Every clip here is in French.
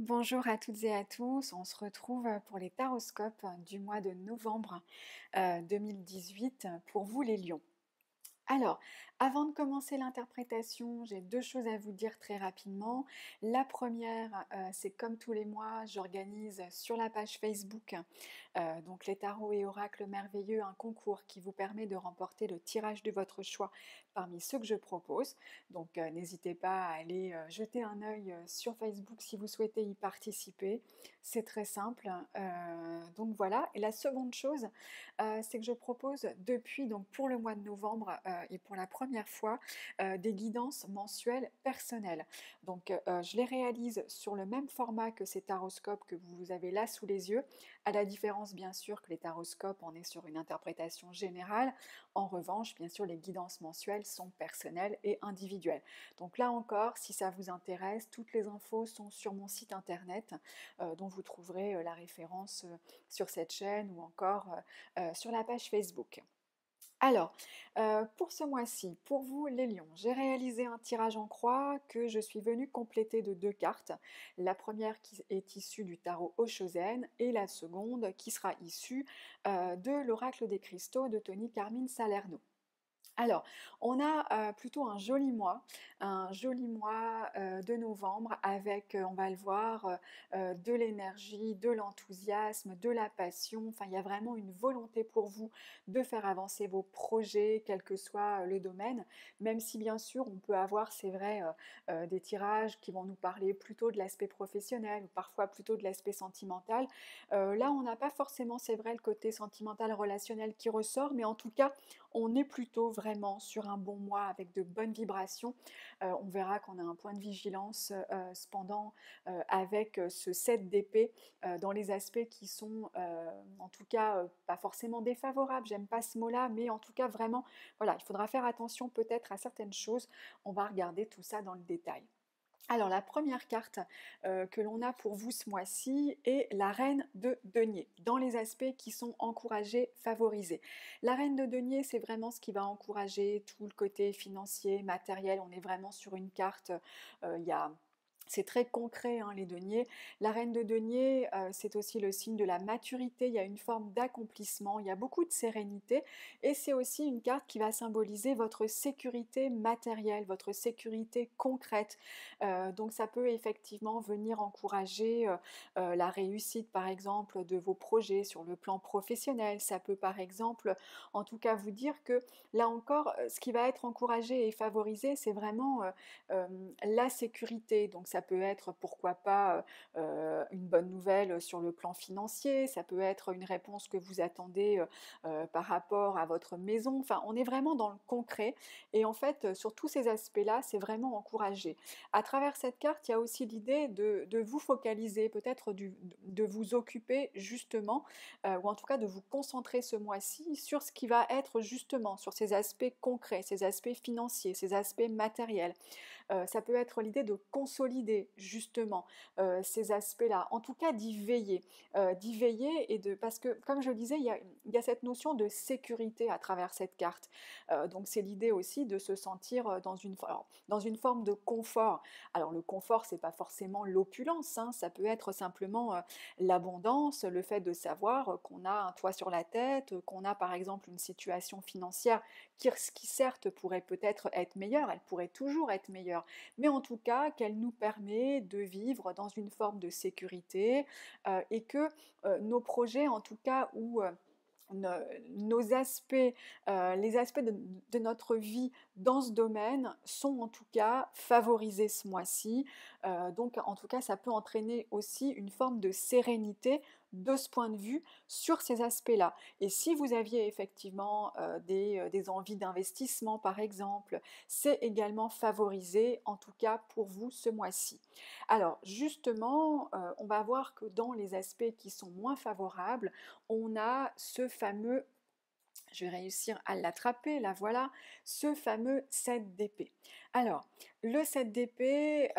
Bonjour à toutes et à tous, on se retrouve pour les taroscopes du mois de novembre 2018 pour vous les lions. Alors, avant de commencer l'interprétation, j'ai deux choses à vous dire très rapidement. La première, c'est comme tous les mois, j'organise sur la page Facebook, donc les tarots et oracles merveilleux, un concours qui vous permet de remporter le tirage de votre choix parmi ceux que je propose. Donc n'hésitez pas à aller jeter un œil sur Facebook si vous souhaitez y participer. C'est très simple. Donc voilà. Et la seconde chose, c'est que je propose depuis, donc pour le mois de novembre et pour la première fois, des guidances mensuelles personnelles. Donc je les réalise sur le même format que ces taroscopes que vous avez là sous les yeux, à la différence bien sûr que les taroscopes, on est sur une interprétation générale. En revanche, bien sûr, les guidances mensuelles sont personnelles et individuelles. Donc là encore, si ça vous intéresse, toutes les infos sont sur mon site internet, dont vous trouverez la référence sur cette chaîne ou encore sur la page Facebook. Alors, pour ce mois-ci, pour vous les lions, j'ai réalisé un tirage en croix que je suis venue compléter de deux cartes. La première qui est issue du tarot Oshozen et la seconde qui sera issue de l'oracle des cristaux de Tony Carmine Salerno. Alors, on a plutôt un joli mois de novembre avec, on va le voir, de l'énergie, de l'enthousiasme, de la passion. Enfin, il y a vraiment une volonté pour vous de faire avancer vos projets, quel que soit le domaine. Même si, bien sûr, on peut avoir, c'est vrai, des tirages qui vont nous parler plutôt de l'aspect professionnel ou parfois plutôt de l'aspect sentimental. Là, on n'a pas forcément, c'est vrai, le côté sentimental, relationnel qui ressort, mais en tout cas, on est plutôt vraiment sur un bon mois avec de bonnes vibrations. On verra qu'on a un point de vigilance cependant avec ce 7 d'épée dans les aspects qui sont en tout cas pas forcément défavorables, j'aime pas ce mot-là, mais en tout cas vraiment, voilà, il faudra faire attention peut-être à certaines choses. On va regarder tout ça dans le détail. Alors la première carte que l'on a pour vous ce mois-ci est la reine de denier, dans les aspects qui sont encouragés, favorisés. La reine de denier, c'est vraiment ce qui va encourager tout le côté financier, matériel. On est vraiment sur une carte, il y a c'est très concret, hein, les deniers. La reine de denier, c'est aussi le signe de la maturité, il y a une forme d'accomplissement, il y a beaucoup de sérénité et c'est aussi une carte qui va symboliser votre sécurité matérielle, votre sécurité concrète. Donc ça peut effectivement venir encourager la réussite par exemple de vos projets sur le plan professionnel. Ça peut par exemple en tout cas vous dire que là encore ce qui va être encouragé et favorisé c'est vraiment la sécurité. Donc ça peut être pourquoi pas une bonne nouvelle sur le plan financier, ça peut être une réponse que vous attendez par rapport à votre maison. Enfin on est vraiment dans le concret et en fait sur tous ces aspects-là c'est vraiment encouragé. À travers cette carte, il y a aussi l'idée de vous focaliser, peut-être de vous occuper justement, ou en tout cas de vous concentrer ce mois-ci sur ce qui va être justement, sur ces aspects concrets, ces aspects financiers, ces aspects matériels. Ça peut être l'idée de consolider justement ces aspects-là, en tout cas d'y veiller et de parce que comme je le disais, il y a cette notion de sécurité à travers cette carte. Donc c'est l'idée aussi de se sentir dans une forme de confort. Alors le confort, c'est pas forcément l'opulence, hein, ça peut être simplement l'abondance, le fait de savoir qu'on a un toit sur la tête, qu'on a par exemple une situation financière qui certes pourrait peut-être être meilleure, elle pourrait toujours être meilleure, mais en tout cas qu'elle nous permet de vivre dans une forme de sécurité et que nos projets en tout cas ou nos aspects, les aspects de notre vie dans ce domaine sont en tout cas favorisés ce mois-ci. Donc en tout cas, ça peut entraîner aussi une forme de sérénité de ce point de vue sur ces aspects-là. Et si vous aviez effectivement des envies d'investissement, par exemple, c'est également favorisé, en tout cas pour vous ce mois-ci. Alors justement, on va voir que dans les aspects qui sont moins favorables, on a ce fameux Je vais réussir à l'attraper, là voilà, ce fameux 7 d'épée. Alors, le 7 d'épée,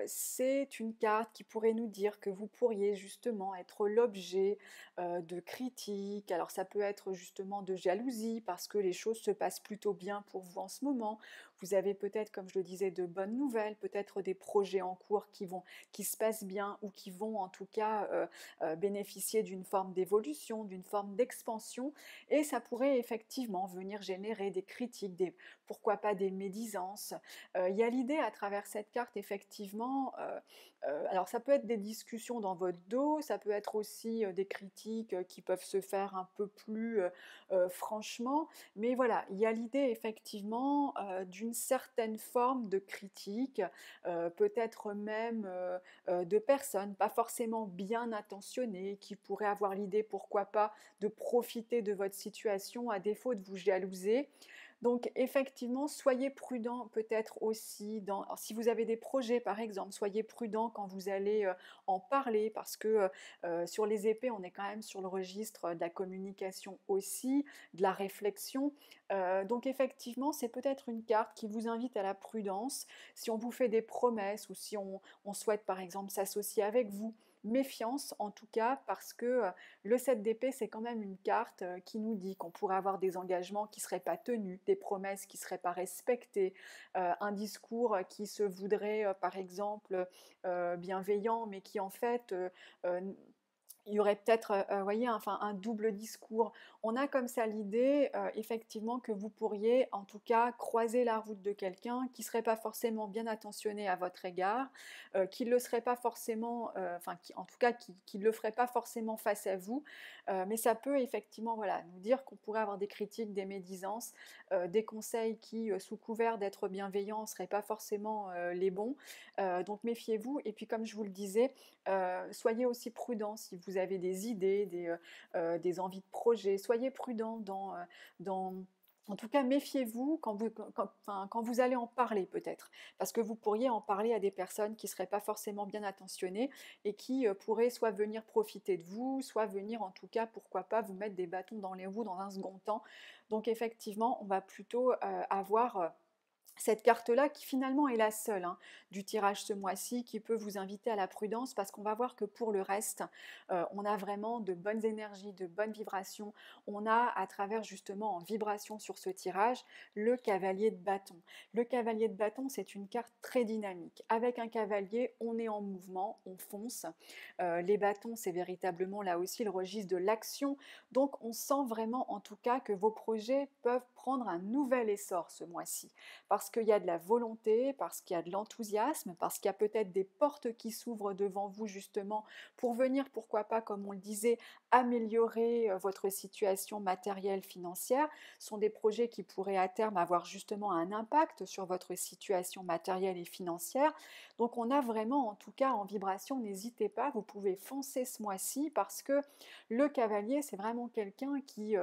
c'est une carte qui pourrait nous dire que vous pourriez justement être l'objet de critiques. Alors ça peut être justement de jalousie parce que les choses se passent plutôt bien pour vous en ce moment. Vous avez peut-être, comme je le disais, de bonnes nouvelles, peut-être des projets en cours qui se passent bien ou qui vont en tout cas bénéficier d'une forme d'évolution, d'une forme d'expansion. Et ça pourrait effectivement venir générer des critiques, pourquoi pas des médisances. Il y a l'idée à travers cette carte, effectivement, alors ça peut être des discussions dans votre dos, ça peut être aussi des critiques qui peuvent se faire un peu plus franchement, mais voilà, il y a l'idée effectivement d'une certaine forme de critique, peut-être même de personnes pas forcément bien intentionnées, qui pourraient avoir l'idée, pourquoi pas, de profiter de votre situation à défaut de vous jalouser. Donc effectivement, soyez prudent peut-être aussi alors, si vous avez des projets par exemple, soyez prudent quand vous allez en parler parce que sur les épées, on est quand même sur le registre de la communication aussi, de la réflexion. Donc effectivement, c'est peut-être une carte qui vous invite à la prudence. Si on vous fait des promesses ou si on souhaite par exemple s'associer avec vous, méfiance en tout cas parce que le 7 d'épée, c'est quand même une carte qui nous dit qu'on pourrait avoir des engagements qui ne seraient pas tenus, des promesses qui ne seraient pas respectées, un discours qui se voudrait par exemple bienveillant, mais qui en fait il y aurait peut-être, voyez, enfin, un double discours. On a comme ça l'idée, effectivement, que vous pourriez, en tout cas, croiser la route de quelqu'un qui ne serait pas forcément bien attentionné à votre égard, qui ne le serait pas forcément, enfin, en tout cas, qui ne le ferait pas forcément face à vous. Mais ça peut effectivement, voilà, nous dire qu'on pourrait avoir des critiques, des médisances, des conseils qui, sous couvert d'être bienveillants, ne seraient pas forcément les bons. Donc méfiez-vous. Et puis, comme je vous le disais, soyez aussi prudents si vous avez des idées, des envies de projet. Soyez prudents dans en tout cas, méfiez-vous quand vous allez en parler peut-être, parce que vous pourriez en parler à des personnes qui ne seraient pas forcément bien intentionnées et qui pourraient soit venir profiter de vous, soit venir en tout cas, pourquoi pas, vous mettre des bâtons dans les roues dans un second temps. Donc effectivement, on va plutôt avoir cette carte-là qui finalement est la seule du tirage ce mois-ci qui peut vous inviter à la prudence parce qu'on va voir que pour le reste, on a vraiment de bonnes énergies, de bonnes vibrations. On a à travers justement en vibration sur ce tirage le cavalier de bâton. Le cavalier de bâton, c'est une carte très dynamique. Avec un cavalier, on est en mouvement, on fonce. Les bâtons, c'est véritablement là aussi le registre de l'action. Donc on sent vraiment en tout cas que vos projets peuvent prendre un nouvel essor ce mois-ci parce qu'il y a de la volonté, parce qu'il y a de l'enthousiasme, parce qu'il y a peut-être des portes qui s'ouvrent devant vous justement pour venir, pourquoi pas, comme on le disait, améliorer votre situation matérielle, financière. Ce sont des projets qui pourraient à terme avoir justement un impact sur votre situation matérielle et financière. Donc on a vraiment, en tout cas en vibration, n'hésitez pas, vous pouvez foncer ce mois-ci parce que le cavalier, c'est vraiment quelqu'un qui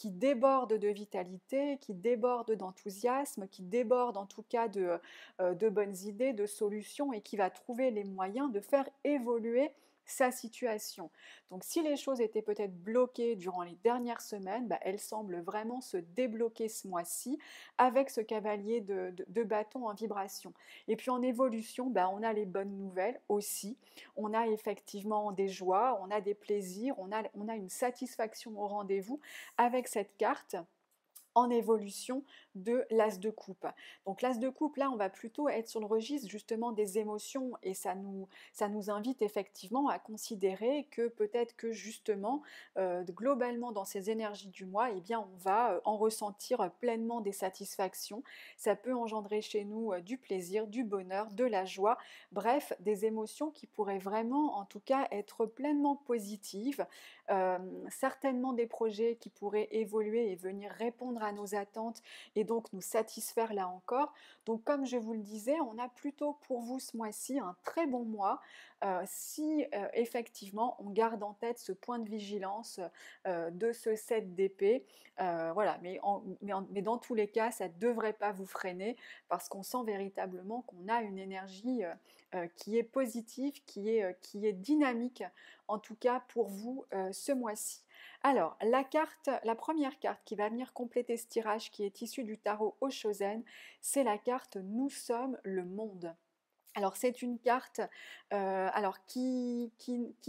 déborde de vitalité, qui déborde d'enthousiasme, qui déborde en tout cas de bonnes idées, de solutions et qui va trouver les moyens de faire évoluer sa situation. Donc si les choses étaient peut-être bloquées durant les dernières semaines, elles semblent vraiment se débloquer ce mois-ci avec ce cavalier de bâton en vibration. Et puis en évolution, on a les bonnes nouvelles aussi. On a effectivement des joies, on a des plaisirs, on a une satisfaction au rendez-vous avec cette carte en évolution de l'as de coupe. Donc l'as de coupe, là, on va plutôt être sur le registre justement des émotions et ça nous invite effectivement à considérer que peut-être que justement, globalement dans ces énergies du mois, eh bien, on va en ressentir pleinement des satisfactions. Ça peut engendrer chez nous du plaisir, du bonheur, de la joie, bref, des émotions qui pourraient vraiment, en tout cas, être pleinement positives, certainement des projets qui pourraient évoluer et venir répondre à nos attentes et donc nous satisfaire là encore. Donc comme je vous le disais, on a plutôt pour vous ce mois-ci un très bon mois si effectivement on garde en tête ce point de vigilance de ce 7 d'épée. Voilà, mais dans tous les cas, ça ne devrait pas vous freiner parce qu'on sent véritablement qu'on a une énergie qui est positive, qui est dynamique, en tout cas pour vous ce mois-ci. Alors, la première carte qui va venir compléter ce tirage, qui est issue du tarot Oshozen, c'est la carte Nous sommes le monde. Alors c'est une carte qui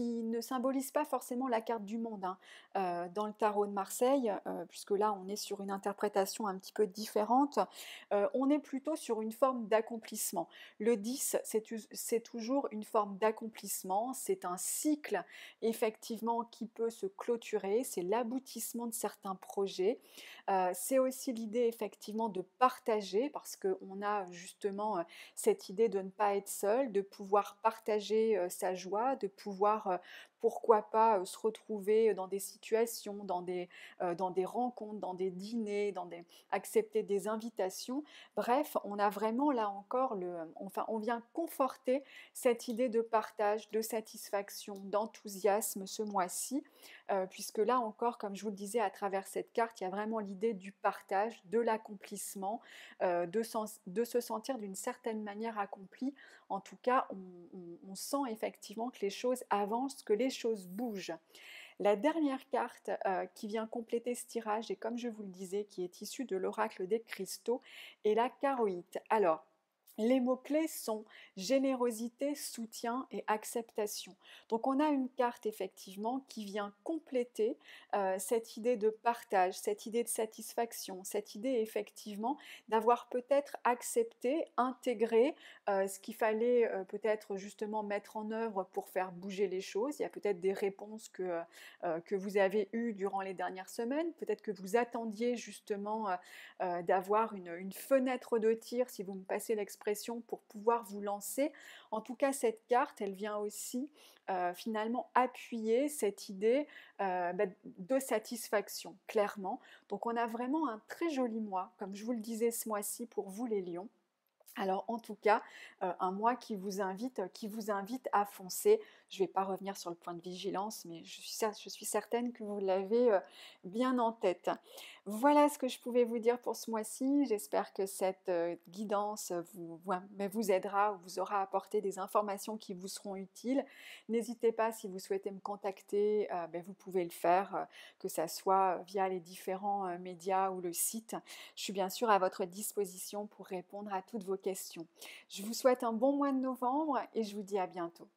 ne symbolise pas forcément la carte du monde hein, dans le tarot de Marseille, puisque là on est sur une interprétation un petit peu différente. On est plutôt sur une forme d'accomplissement. Le 10, c'est toujours une forme d'accomplissement, c'est un cycle effectivement qui peut se clôturer, c'est l'aboutissement de certains projets. C'est aussi l'idée effectivement de partager, parce qu'on a justement cette idée de ne pas être seul, de pouvoir partager sa joie, de pouvoir, pourquoi pas, se retrouver dans des situations, dans des rencontres, dans des dîners, accepter des invitations. Bref, on a vraiment là encore enfin, on vient conforter cette idée de partage, de satisfaction, d'enthousiasme ce mois-ci, puisque là encore, comme je vous le disais, à travers cette carte, il y a vraiment l'idée du partage, de l'accomplissement, de se sentir d'une certaine manière accompli. En tout cas, on sent effectivement que les choses avancent, que les choses bougent. La dernière carte qui vient compléter ce tirage, et comme je vous le disais, qui est issue de l'oracle des cristaux, est la charoïte. Alors, les mots-clés sont générosité, soutien et acceptation. Donc on a une carte effectivement qui vient compléter cette idée de partage, cette idée de satisfaction, cette idée effectivement d'avoir peut-être accepté, intégré ce qu'il fallait peut-être justement mettre en œuvre pour faire bouger les choses. Il y a peut-être des réponses que vous avez eues durant les dernières semaines, peut-être que vous attendiez justement d'avoir une fenêtre de tir, si vous me passez l'expression, pour pouvoir vous lancer. En tout cas, cette carte, elle vient aussi finalement appuyer cette idée de satisfaction, clairement. Donc on a vraiment un très joli mois, comme je vous le disais ce mois-ci pour vous les lions. Alors en tout cas, un mois qui vous invite à foncer. Je ne vais pas revenir sur le point de vigilance, mais je suis certaine que vous l'avez bien en tête. Voilà ce que je pouvais vous dire pour ce mois-ci. J'espère que cette guidance vous aidera ou vous aura apporté des informations qui vous seront utiles. N'hésitez pas, si vous souhaitez me contacter, vous pouvez le faire, que ce soit via les différents médias ou le site. Je suis bien sûr à votre disposition pour répondre à toutes vos questions. Je vous souhaite un bon mois de novembre et je vous dis à bientôt.